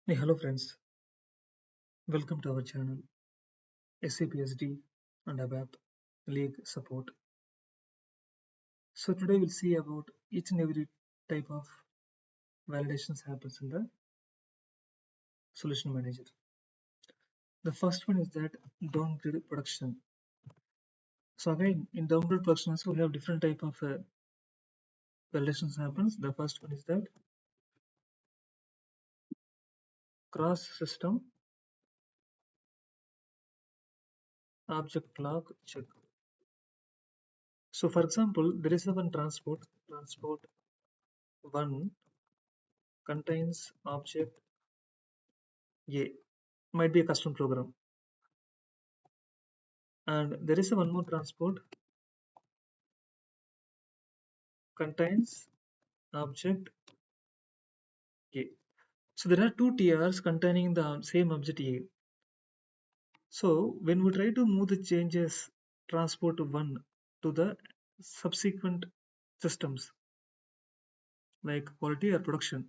Hey, hello friends, welcome to our channel SAP SD and ABAP League Support. So today we'll see about each and every type of validations happens in the solution manager. The first one is that downgrade production. So again in downgrade production also we have different type of validations happens. The first one is that cross system object log check. So for example there is a one transport one contains object A, might be a custom program, and there is a one more transport contains object A. So there are two TRs containing the same object A. So when we try to move the changes transport 1 to the subsequent systems like quality or production,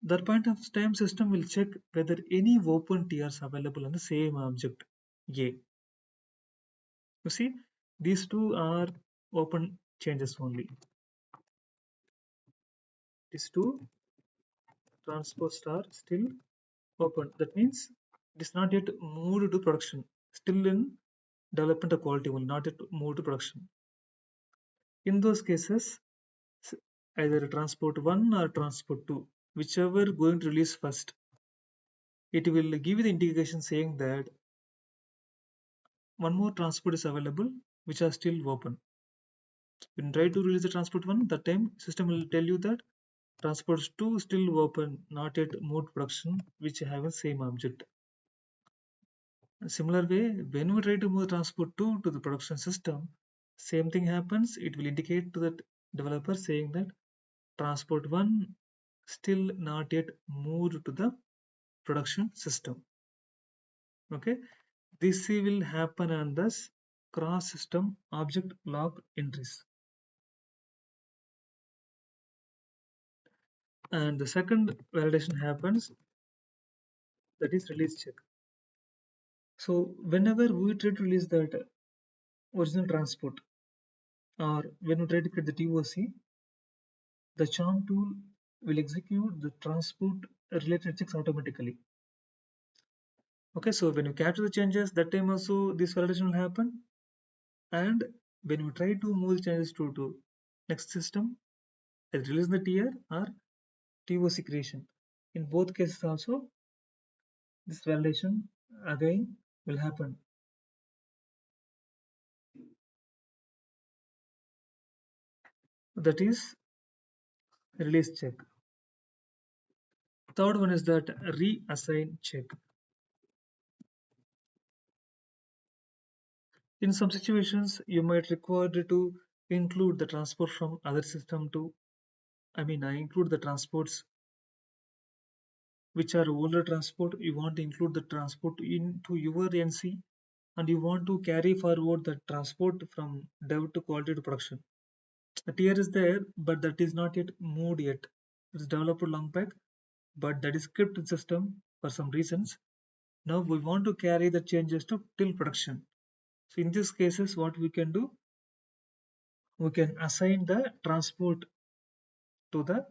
that point of time system will check whether any open TRs available on the same object A. You see, these two are open changes only. These two transports are still open. That means it is not yet moved to production. Still in development of quality will not yet move to production. In those cases, either transport 1 or transport 2, whichever going to release first, it will give you the indication saying that one more transport is available which are still open. When you try to release the transport 1, that time system will tell you that transport 2 still open, not yet moved to production, which have the same object. Similar way, when we try to move transport 2 to the production system, same thing happens. It will indicate to the developer saying that transport 1 still not yet moved to the production system. Okay, this will happen on this cross system object log entries. And the second validation happens, that is release check. So whenever we try to release that original transport, or when we try to create the TOC, the charm tool will execute the transport related checks automatically. Okay, so when you capture the changes, that time also this validation will happen. And when you try to move the changes to next system, either release the TR or TOC creation. In both cases also, this validation again will happen. That is release check. Third one is that reassign check. In some situations, you might require to include the transport from other system to, I include the transports which are older transport. You want to include the transport into your NC, and you want to carry forward the transport from dev to quality to production. The tier is there, but that is not yet moved yet. It's developed long back, but that is scripted system for some reasons. Now we want to carry the changes to till production. So in these cases, what we can do, we can assign the transport to the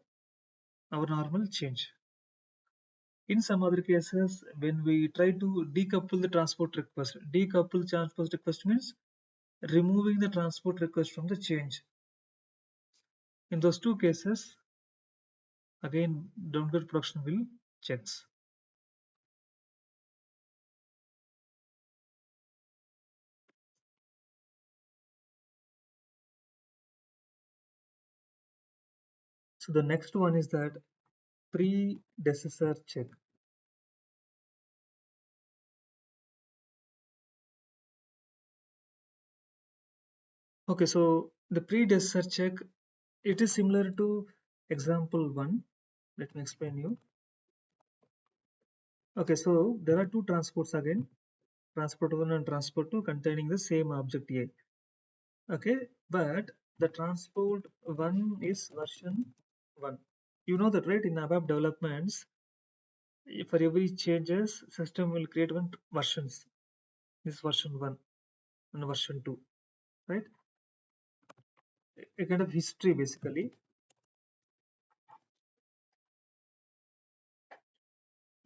our normal change. In some other cases, when we try to decouple the transport request means removing the transport request from the change. In those two cases, again, downgrade production will checks. So the next one is that predecessor check. Okay, so the predecessor check, it is similar to example one. Let me explain you. Okay, so there are two transports again, transport 1 and transport 2 containing the same object A. Okay, but the transport 1 is version 1. You know that, right? In ABAP developments, For every changes, system will create one versions. This version 1 and version 2, right? A kind of history basically.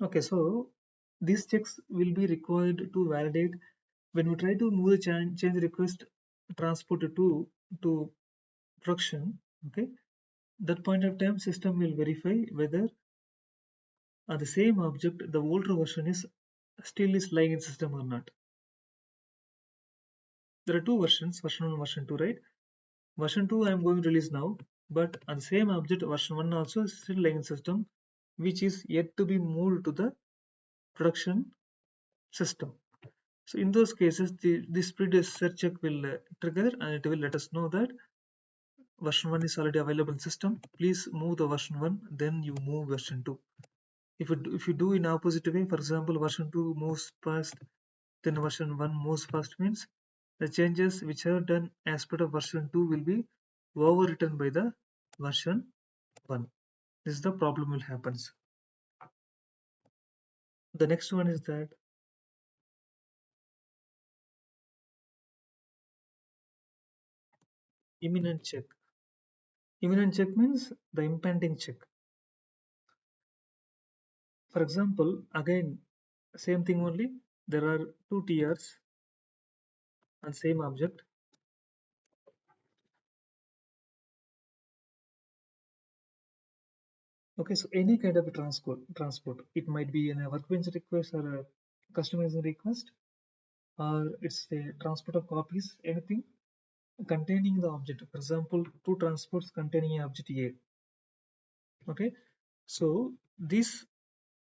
Okay, so these checks will be required to validate when we try to move the change request transport to production. Okay, that point of time system will verify whether the same object, the older version is still is lying in system or not. There are two versions, version 1 and version 2, right? Version 2 I am going to release now, but on the same object version 1 also is still lying in system, which is yet to be moved to the production system. So in those cases, this predecessor check will trigger and it will let us know that version 1 is already available in system. Please move the version 1, then you move version 2. If you do in opposite way, for example, version 2 moves first, then version 1 moves first, means the changes which are done as part of version 2 will be overwritten by the version 1. This is the problem will happens. The next one is that imminent check. Imminent check means the impending check. For example, again, same thing only. There are two tiers on same object. Okay, so any kind of a transport. It might be a workbench request or a customizing request, or it's a transport of copies, anything containing the object. For example, two transports containing object A. Okay, so this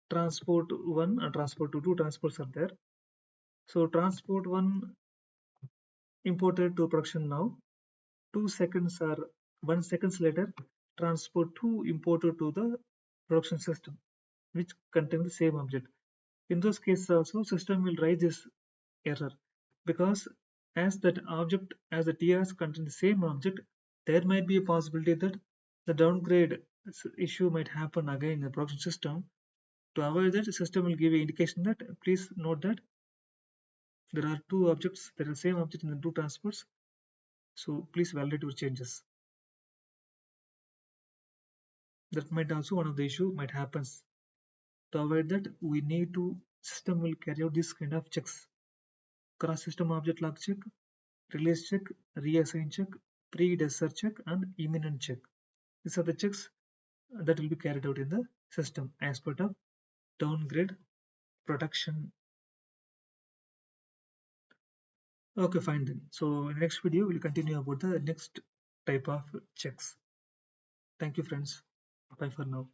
transport one and transport two transports are there. So transport one imported to production now. 2 seconds or 1 seconds later, transport 2 imported to the production system, which contain the same object. In those cases also, system will raise this error because as that object, as the TRs contain the same object, there might be a possibility that the downgrade issue might happen again in the production system. To avoid that, the system will give an indication that please note that there are two objects, there is the same object in the two transports. So please validate your changes. That might also one of the issue might happens. To avoid that, we need to system will carry out this kind of checks: cross system object lock check, release check, reassign check, predecessor check, and imminent check. These are the checks that will be carried out in the system as part of downgrade production. Okay, fine then. So in the next video, we'll continue about the next type of checks. Thank you, friends. Bye for now.